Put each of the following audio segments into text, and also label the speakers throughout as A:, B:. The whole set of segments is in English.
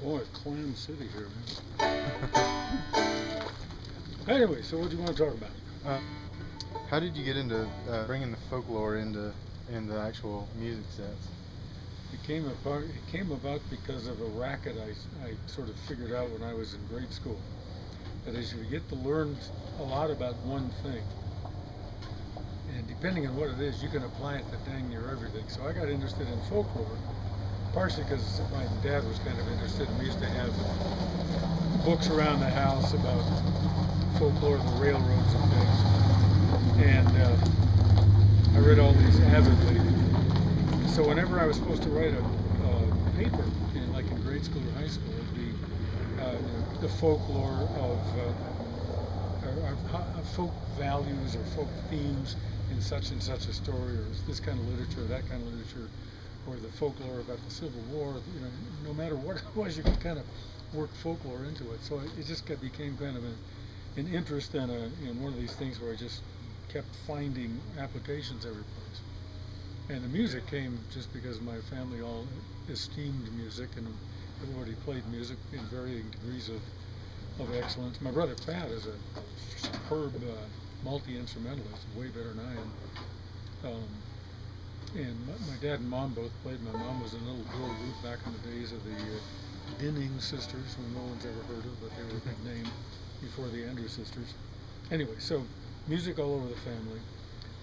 A: Boy, clam city here, man. Anyway, so what do you want to talk about?
B: Uh, how did you get into bringing the folklore into actual music sets?
A: It came about because of a racket I sort of figured out when I was in grade school. That is, you get to learn a lot about one thing, and depending on what it is, you can apply it to dang near everything. So I got interested in folklore, partially because my dad was kind of interested, and we used to have books around the house about folklore, the railroads and things, and I read all these avidly. So whenever I was supposed to write a paper, like in grade school or high school, it'd be the folklore of folk values or folk themes in such and such a story, or this kind of literature, or that kind of literature, or the folklore about the Civil War. No matter what it was, you could kind of work folklore into it. So it just became kind of an interest and one of these things where I just kept finding applications every place. And the music came just because my family all esteemed music, and everybody played music in varying degrees of excellence. My brother Pat is a superb multi-instrumentalist, way better than I am. And my dad and mom both played. My mom was in a little girl group back in the days of the Dinning Sisters, who no one's ever heard of, but they were a big name before the Andrew Sisters. Anyway, so music all over the family.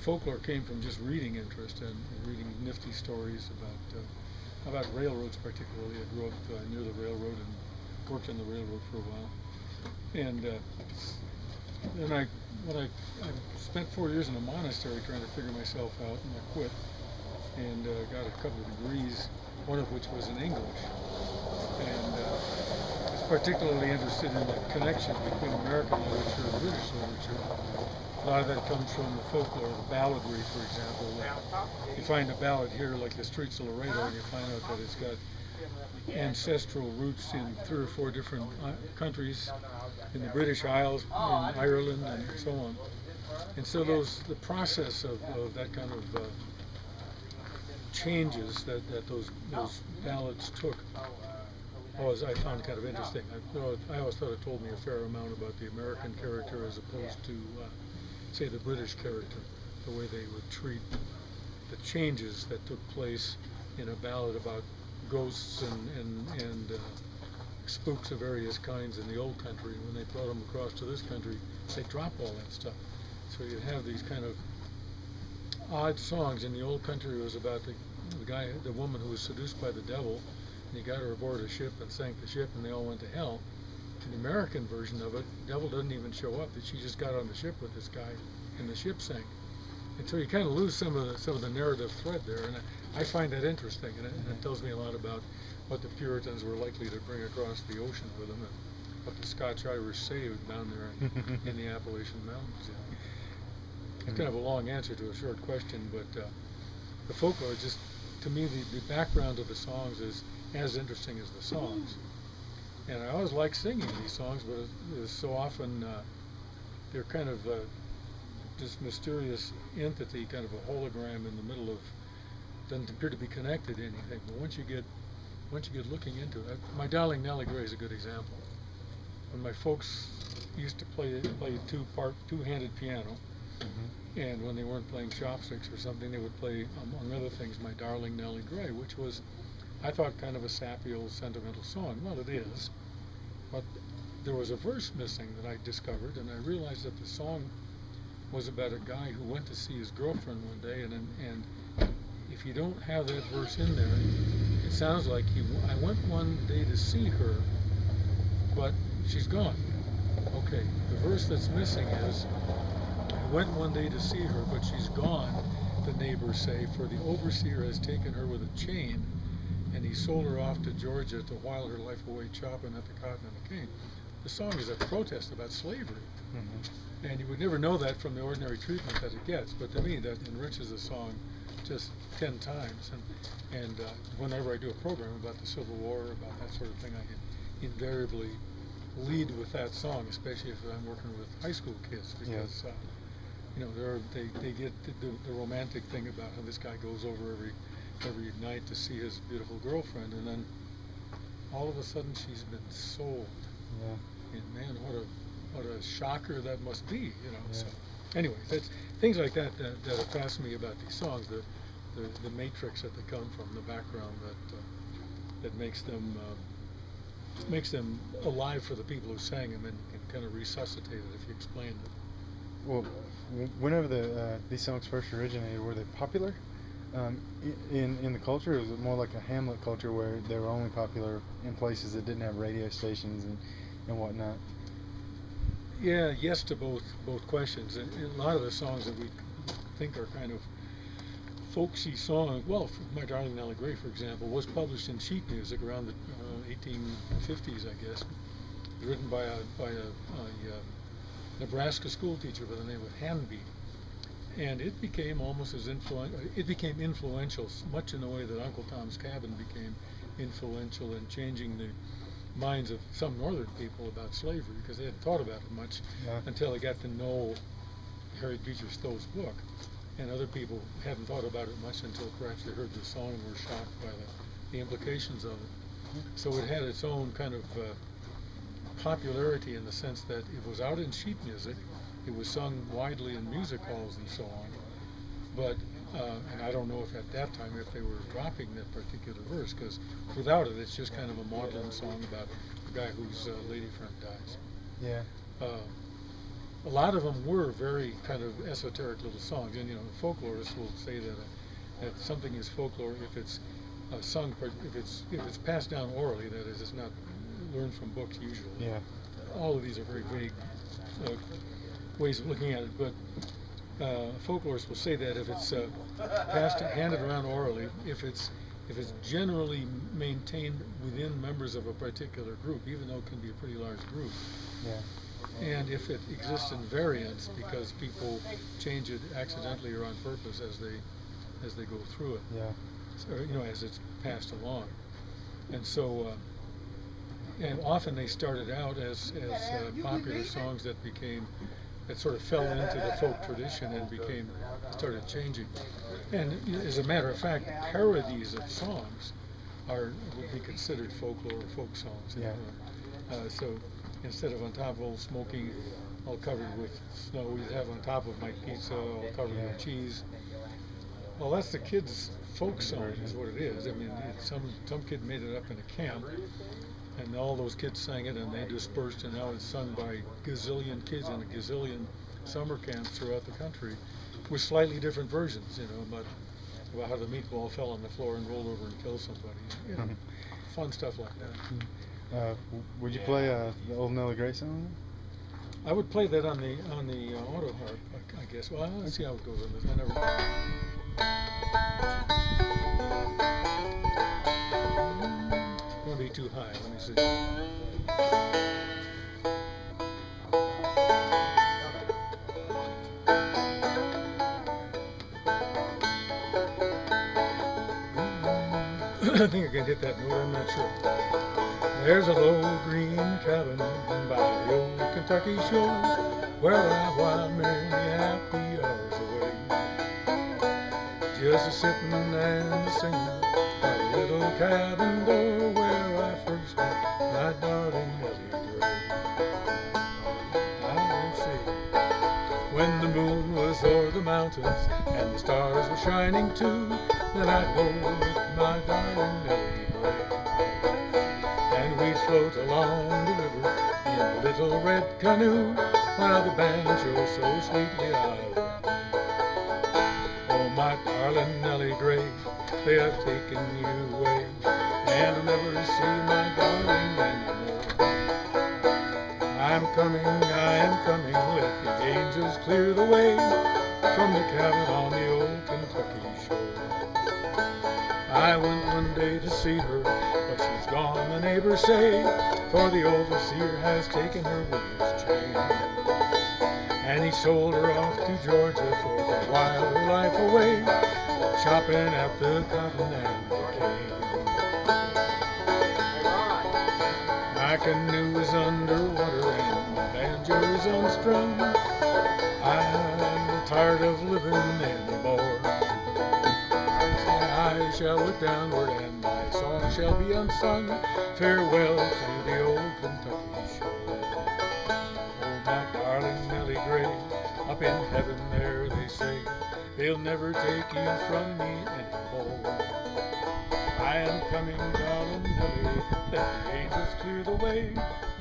A: Folklore came from just reading interest and reading nifty stories about railroads particularly. I grew up near the railroad and worked on the railroad for a while. And then I spent 4 years in a monastery trying to figure myself out, and I quit and got a couple of degrees, one of which was in English. And I was particularly interested in the connection between American literature and British literature. A lot of that comes from the folklore, the balladry, for example. You find a ballad here, like the Streets of Laredo, and you find out that it's got ancestral roots in 3 or 4 different countries, in the British Isles, in Ireland, and so on. And so the process of that kind of changes that those ballads took, I found kind of interesting. I always thought it told me a fair amount about the American character as opposed to say the British character, the way they would treat the changes that took place in a ballad about ghosts and spooks of various kinds in the old country. When they brought them across to this country, they dropped all that stuff. So you'd have these kind of odd songs. In the old country, it was about the woman who was seduced by the devil, and he got her aboard a ship and sank the ship, and they all went to hell. In the American version of it, the devil doesn't even show up. That she just got on the ship with this guy, and the ship sank. And so you kind of lose some of the narrative thread there, and I find that interesting, and it tells me a lot about what the Puritans were likely to bring across the ocean with them, and what the Scotch-Irish saved down there in the Appalachian Mountains. It's kind of a long answer to a short question, but the folklore, just to me, the background of the songs is as interesting as the songs. And I always like singing these songs, but it's so often they're kind of this mysterious entity, kind of a hologram in the middle of, doesn't appear to be connected to anything. But once you get looking into it, my darling Nellie Gray is a good example. When my folks used to play two-handed piano, and when they weren't playing chopsticks or something, they would play, among other things, My Darling Nellie Gray, which was, I thought, kind of a sappy old sentimental song. Well, it is, but there was a verse missing that I discovered, and I realized that the song was about a guy who went to see his girlfriend one day, and if you don't have that verse in there, it sounds like I went one day to see her, but she's gone. Okay, the verse that's missing is, I went one day to see her, but she's gone, the neighbors say, for the overseer has taken her with a chain, and he sold her off to Georgia to while her life away chopping at the cotton and the cane. the song is a protest about slavery.
B: Mm-hmm.
A: And you would never know that from the ordinary treatment that it gets, but to me that enriches the song just 10 times. And whenever I do a program about the Civil War, about that sort of thing, I can invariably lead with that song, especially if I'm working with high school kids, because you know, they get the romantic thing about how this guy goes over every night to see his beautiful girlfriend, and then all of a sudden she's been sold.
B: Yeah.
A: And man, what a shocker that must be, you know.
B: Yeah.
A: So, anyways, that's things like that that fascinate me about these songs. The matrix that they come from, the background that makes them alive for the people who sang them, and you can kind of resuscitate it if you explain it.
B: Well, whenever these songs first originated, were they popular in the culture? Or was it more like a hamlet culture where they were only popular in places that didn't have radio stations and whatnot?
A: Yeah, yes to both questions. And a lot of the songs that we think are kind of folksy songs, well, My Darling Nellie Gray, for example, was published in sheet music around the 1850s, I guess. It was written by a Nebraska school teacher by the name of Hanby, and it became almost as influential. It became influential, much in the way that Uncle Tom's Cabin became influential in changing the minds of some northern people about slavery, because they hadn't thought about it much until they got to know Harriet Beecher Stowe's book, and other people hadn't thought about it much until perhaps they heard the song and were shocked by the implications of it. So it had its own kind of popularity in the sense that it was out in sheet music, it was sung widely in music halls and so on, but and I don't know if at that time if they were dropping that particular verse, because without it it's just kind of a maudlin song about a guy whose lady friend dies.
B: Yeah.
A: A lot of them were very kind of esoteric little songs, and you know, the folklorists will say that something is folklore if it's sung, if it's passed down orally, that is, it's not learned from books usually.
B: Yeah.
A: All of these are very vague ways of looking at it, but folklorists will say that if it's handed around orally, if it's generally maintained within members of a particular group, even though it can be a pretty large group, and if it exists in variants because people change it accidentally or on purpose as they go through it, so, you know, as it's passed along, and so. And often they started out as popular songs that sort of fell into the folk tradition and started changing. And as a matter of fact, parodies of songs would be considered folklore or folk songs.
B: Yeah.
A: So instead of on top of Old Smoky, all covered with snow, we'd have on top of my pizza, all covered with cheese. Well, that's the kids' folk song, is what it is. I mean, some kid made it up in a camp, and all those kids sang it, and they dispersed, and now it's sung by gazillion kids in a gazillion summer camps throughout the country, with slightly different versions, you know, about how the meatball fell on the floor and rolled over and killed somebody, you know, fun stuff like that.
B: Would you play the old Nelly Gray song?
A: I would play that on the auto harp, I guess. Well, let's see how it goes on this. I never. Won't be too high. Let me see. I think I can hit that note. I'm not sure. There's a low green cabin by the old Kentucky shore where I while many happy hours away, just a-sitting and a-singing by the little cabin door where I first met my darling Nellie Gray. I see, when the moon was o'er the mountains and the stars were shining too, then I'd go with my darling Nellie Gray, and we'd float along the river in a little red canoe while the banjo so sweetly I would. Oh, my darling Nellie Gray, they have taken you away, and I'll never see my darling anymore. I am coming, let the angels clear the way from the cabin on the old Kentucky shore. I went one day to see her, but she's gone, the neighbors say, for the overseer has taken her with his chain. And he sold her off to Georgia for the wilder life away, chopping at the cotton and the cane. My canoe is underwater and my banjo is unstrung. I'm tired of living anymore. My eyes shall look downward and my song shall be unsung. Farewell to the old Kentucky shore. Oh, my darling Nellie Gray, up in heaven there they say, they'll never take you from me anymore. I am coming, darling Nellie, let the angels clear the way.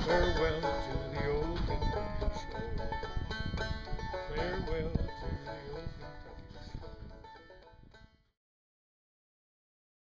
A: Farewell to the old Kentucky shore. Farewell to the old Kentucky.